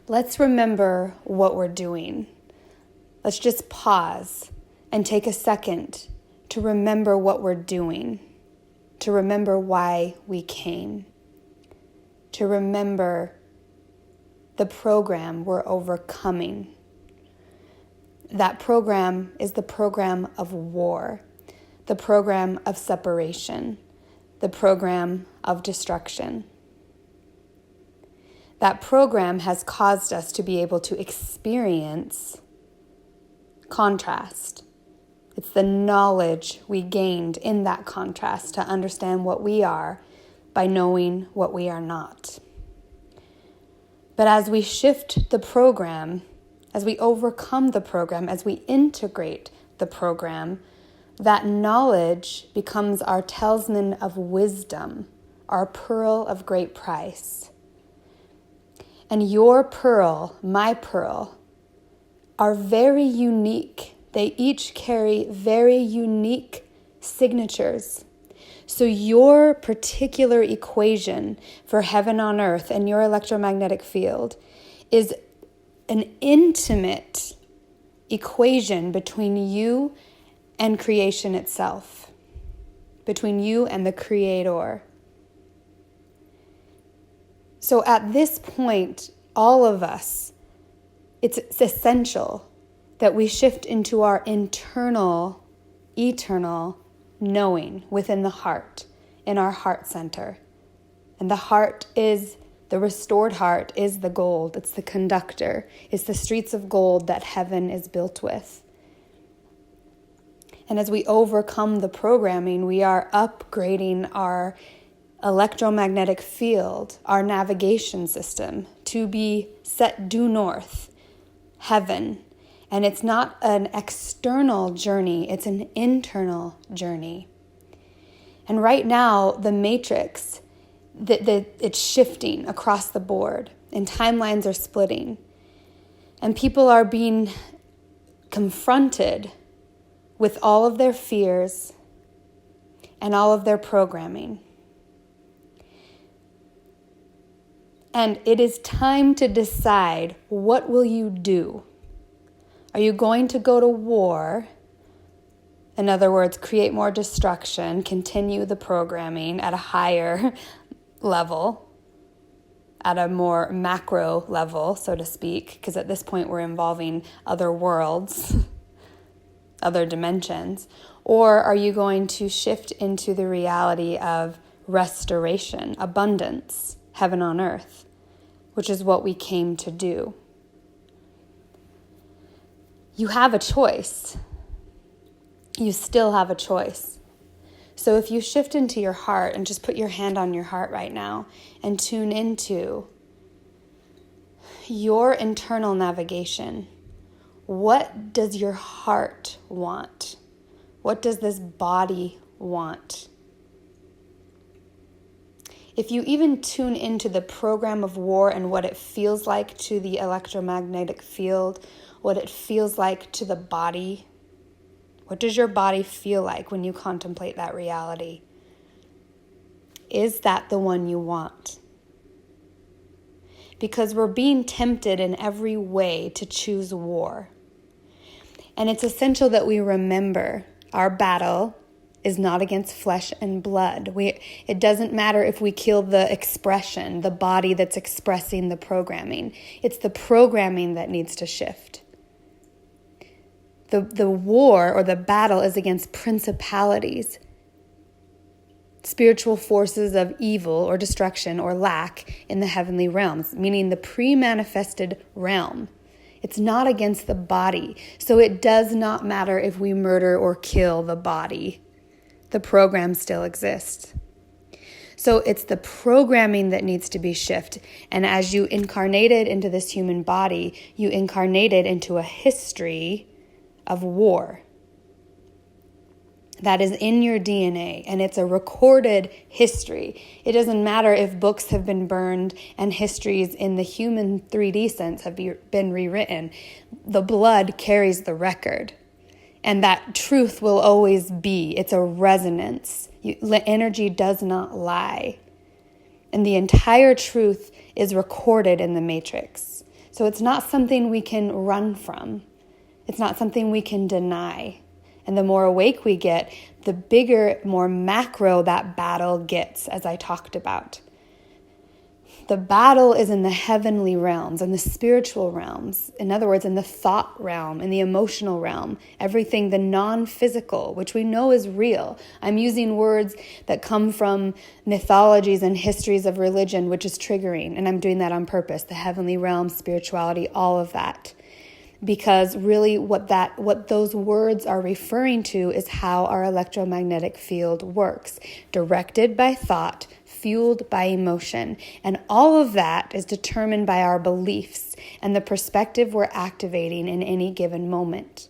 let's remember what we're doing. Let's just pause and take a second to remember what we're doing, to remember why we came, to remember the program we're overcoming. That program is the program of war, the program of separation, the program of destruction. That program has caused us to be able to experience contrast. It's the knowledge we gained in that contrast to understand what we are by knowing what we are not. But as we shift the program, as we overcome the program, as we integrate the program, that knowledge becomes our talisman of wisdom, our pearl of great price. And your pearl, my pearl, are very unique. They each carry very unique signatures. So your particular equation for heaven on earth and your electromagnetic field is an intimate equation between you and creation itself, between you and the Creator. So at this point, all of us, it's essential that we shift into our internal, eternal knowing within the heart, in our heart center. And the heart is, the restored heart is the gold. It's the conductor. It's the streets of gold that heaven is built with. And as we overcome the programming, we are upgrading our electromagnetic field, our navigation system, to be set due north, heaven. And it's not an external journey, it's an internal journey. And right now, the matrix, it's shifting across the board, and timelines are splitting. And people are being confronted with all of their fears and all of their programming. And it is time to decide, what will you do? Are you going to go to war? In other words, create more destruction, continue the programming at a higher level, at a more macro level, so to speak, because at this point we're involving other worlds, other dimensions? Or are you going to shift into the reality of restoration, abundance, heaven on earth, which is what we came to do? You have a choice. You still have a choice. So if you shift into your heart and just put your hand on your heart right now and tune into your internal navigation, what does your heart want? What does this body want? If you even tune into the program of war and what it feels like to the electromagnetic field, what it feels like to the body, what does your body feel like when you contemplate that reality? Is that the one you want? Because we're being tempted in every way to choose war. And it's essential that we remember our battle is not against flesh and blood. It doesn't matter if we kill the expression, the body that's expressing the programming. It's the programming that needs to shift. The war or the battle is against principalities, spiritual forces of evil or destruction or lack in the heavenly realms, meaning the pre-manifested realm. It's not against the body. So it does not matter if we murder or kill the body. The program still exists. So it's the programming that needs to be shifted. And as you incarnated into this human body, you incarnated into a history of war that is in your DNA, and it's a recorded history. It doesn't matter if books have been burned and histories in the human 3D sense have been rewritten. The blood carries the record, and that truth will always be. It's a resonance. Energy does not lie, and the entire truth is recorded in the matrix. So it's not something we can run from. It's not something we can deny. And the more awake we get, the bigger, more macro that battle gets, as I talked about. The battle is in the heavenly realms, in the spiritual realms. In other words, in the thought realm, in the emotional realm, everything, the non-physical, which we know is real. I'm using words that come from mythologies and histories of religion, which is triggering, and I'm doing that on purpose. The heavenly realm, spirituality, all of that. Because really what those words are referring to is how our electromagnetic field works, directed by thought, fueled by emotion. And all of that is determined by our beliefs and the perspective we're activating in any given moment.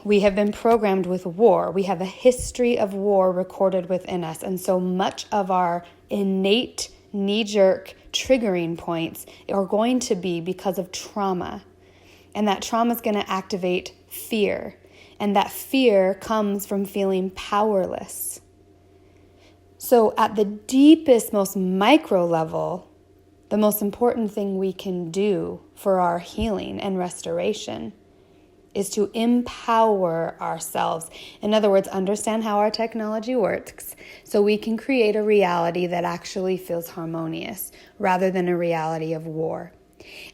We have been programmed with war. We have a history of war recorded within us. And so much of our innate knee-jerk triggering points are going to be because of trauma. And that trauma is going to activate fear. And that fear comes from feeling powerless. So at the deepest, most micro level, the most important thing we can do for our healing and restoration is to empower ourselves. In other words, understand how our technology works so we can create a reality that actually feels harmonious rather than a reality of war.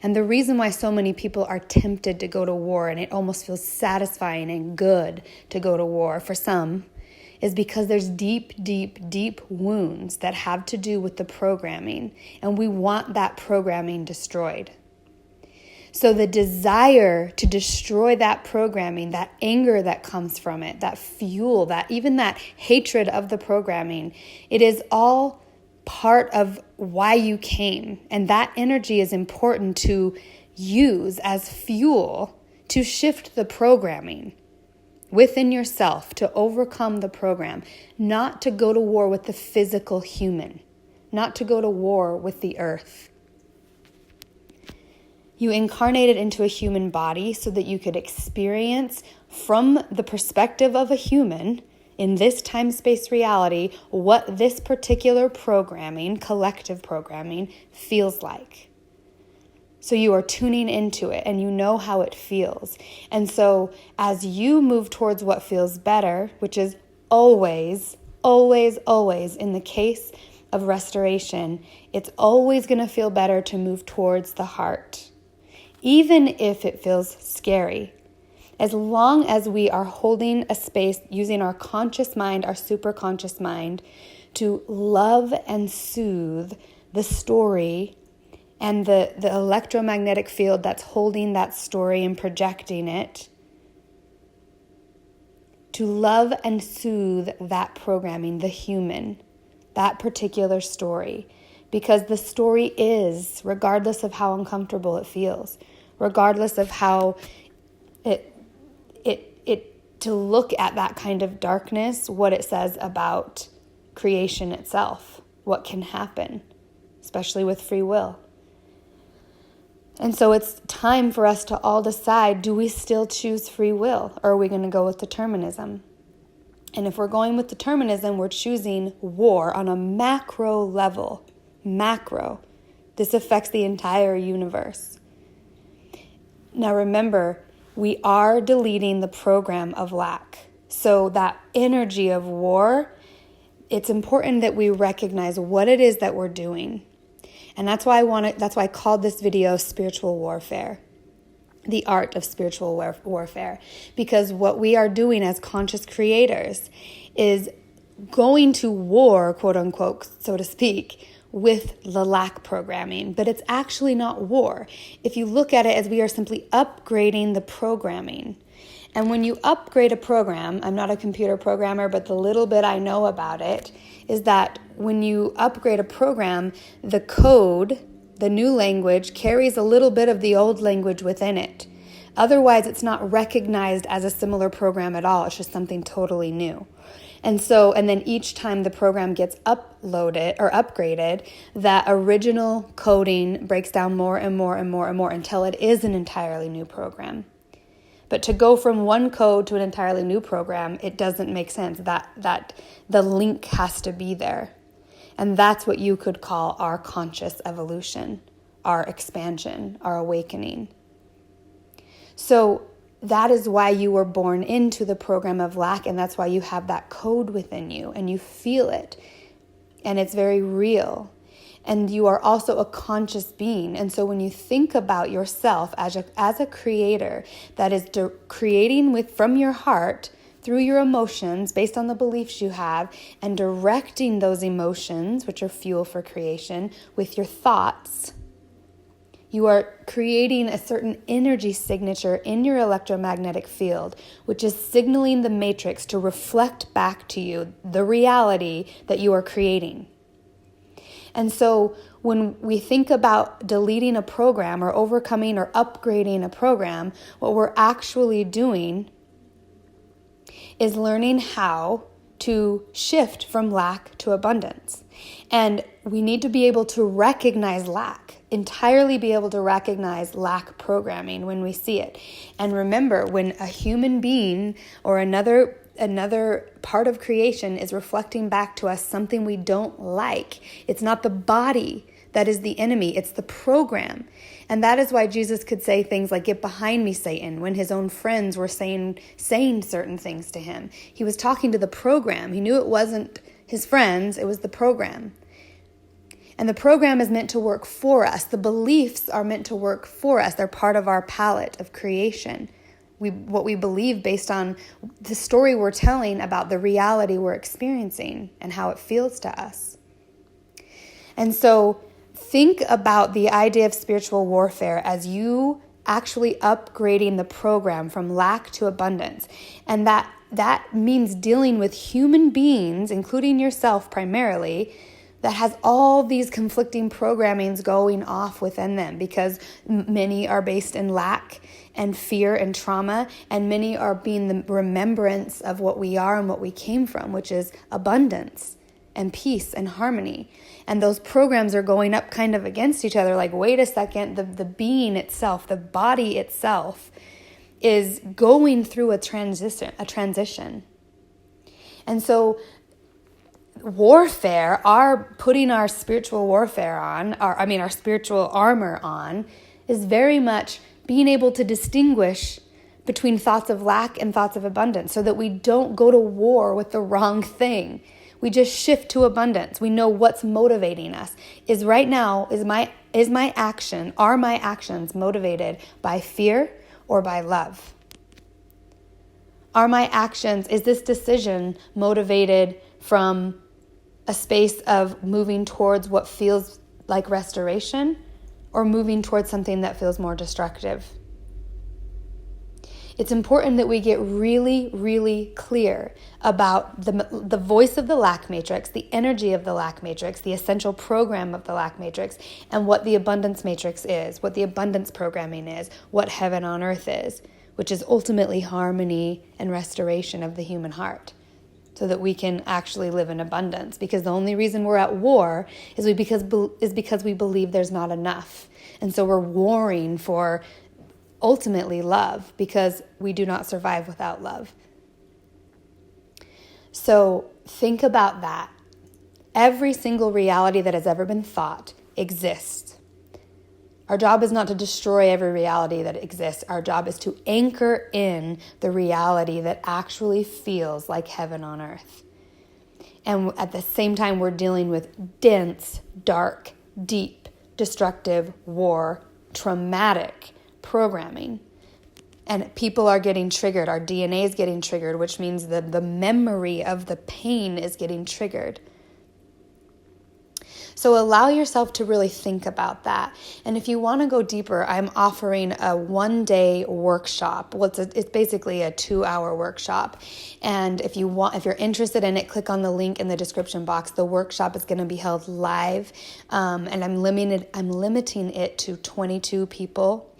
And the reason why so many people are tempted to go to war, and it almost feels satisfying and good to go to war for some, is because there's deep, deep, deep wounds that have to do with the programming, and we want that programming destroyed. So the desire to destroy that programming, that anger that comes from it, that fuel, that even that hatred of the programming, it is all part of why you came. And that energy is important to use as fuel to shift the programming within yourself, to overcome the program, not to go to war with the physical human, not to go to war with the earth. You incarnated into a human body so that you could experience from the perspective of a human in this time-space reality what this particular programming, collective programming, feels like. So you are tuning into it and you know how it feels. And so as you move towards what feels better, which is always, always, always in the case of restoration, it's always going to feel better to move towards the heart. Even if it feels scary, as long as we are holding a space using our conscious mind, our superconscious mind, to love and soothe the story and the electromagnetic field that's holding that story and projecting it, to love and soothe that programming, the human, that particular story. Because the story is, regardless of how uncomfortable it feels, regardless of how to look at that kind of darkness, what it says about creation itself, what can happen, especially with free will. And so it's time for us to all decide, do we still choose free will, or are we going to go with determinism? And if we're going with determinism, we're choosing war on a macro level. Macro. This affects the entire universe. Now remember, we are deleting the program of lack. So that energy of war, it's important that we recognize what it is that we're doing. And that's why I called this video Spiritual Warfare. The art of spiritual warfare. Because what we are doing as conscious creators is going to war, quote unquote, so to speak, with the lack programming, but it's actually not war. If you look at it as we are simply upgrading the programming. And when you upgrade a program, I'm not a computer programmer, but the little bit I know about it is that when you upgrade a program, the code, the new language, carries a little bit of the old language within it. Otherwise, it's not recognized as a similar program at all. It's just something totally new. And then each time the program gets uploaded or upgraded, that original coding breaks down more and more and more and more until it is an entirely new program. But to go from one code to an entirely new program, it doesn't make sense. That the link has to be there. And that's what you could call our conscious evolution. our expansion, our awakening. So that is why you were born into the program of lack, and that's why you have that code within you, and you feel it, and it's very real. And you are also a conscious being. And so when you think about yourself as a creator that is creating from your heart, through your emotions, based on the beliefs you have, and directing those emotions, which are fuel for creation, with your thoughts, you are creating a certain energy signature in your electromagnetic field, which is signaling the matrix to reflect back to you the reality that you are creating. And so when we think about deleting a program or overcoming or upgrading a program, what we're actually doing is learning how to shift from lack to abundance. And we need to be able to recognize lack, entirely be able to recognize lack programming when we see it. And remember, when a human being or another part of creation is reflecting back to us something we don't like, it's not the body that is the enemy, it's the program. And that is why Jesus could say things like, "Get behind me, Satan," when his own friends were saying certain things to him. He was talking to the program. He knew it wasn't his friends, it was the program. And the program is meant to work for us. The beliefs are meant to work for us. They're part of our palette of creation. What we believe based on the story we're telling about the reality we're experiencing and how it feels to us. And so think about the idea of spiritual warfare as you actually upgrading the program from lack to abundance. And that means dealing with human beings, including yourself primarily, that has all these conflicting programmings going off within them, because many are based in lack and fear and trauma, and many are being the remembrance of what we are and what we came from, which is abundance and peace and harmony. And those programs are going up kind of against each other, like, wait a second, the being itself, the body itself is going through a transition. And so warfare, putting our spiritual warfare on, our spiritual armor on, is very much being able to distinguish between thoughts of lack and thoughts of abundance, so that we don't go to war with the wrong thing. We just shift to abundance. We know what's motivating us. Are my actions motivated by fear or by love? Are my actions, is this decision motivated from a space of moving towards what feels like restoration, or moving towards something that feels more destructive? It's important that we get really, really clear about the voice of the lack matrix, the energy of the lack matrix, the essential program of the lack matrix, and what the abundance matrix is, what the abundance programming is, what heaven on earth is, which is ultimately harmony and restoration of the human heart, so that we can actually live in abundance. Because the only reason we're at war is because we believe there's not enough. And so we're warring for ultimately love, because we do not survive without love. So think about that. Every single reality that has ever been thought exists. Our job is not to destroy every reality that exists. Our job is to anchor in the reality that actually feels like heaven on earth. And at the same time, we're dealing with dense, dark, deep, destructive, war, traumatic programming. And people are getting triggered. Our DNA is getting triggered, which means the memory of the pain is getting triggered. So allow yourself to really think about that. And if you want to go deeper, I'm offering a 1-day workshop. Well, it's basically a 2-hour workshop. And if you're interested in it, click on the link in the description box. The workshop is going to be held live, and I'm limiting it to 22 people.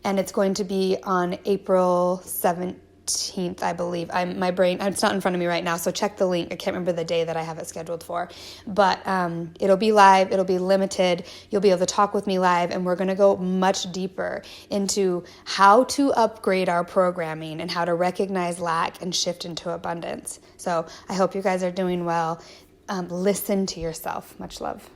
And it's going to be on April 17th, I believe. It's not in front of me right now, so check the link. I can't remember the day that I have it scheduled for. But it'll be live, it'll be limited. You'll be able to talk with me live, and we're going to go much deeper into how to upgrade our programming and how to recognize lack and shift into abundance. So I hope you guys are doing well. Listen to yourself. Much love.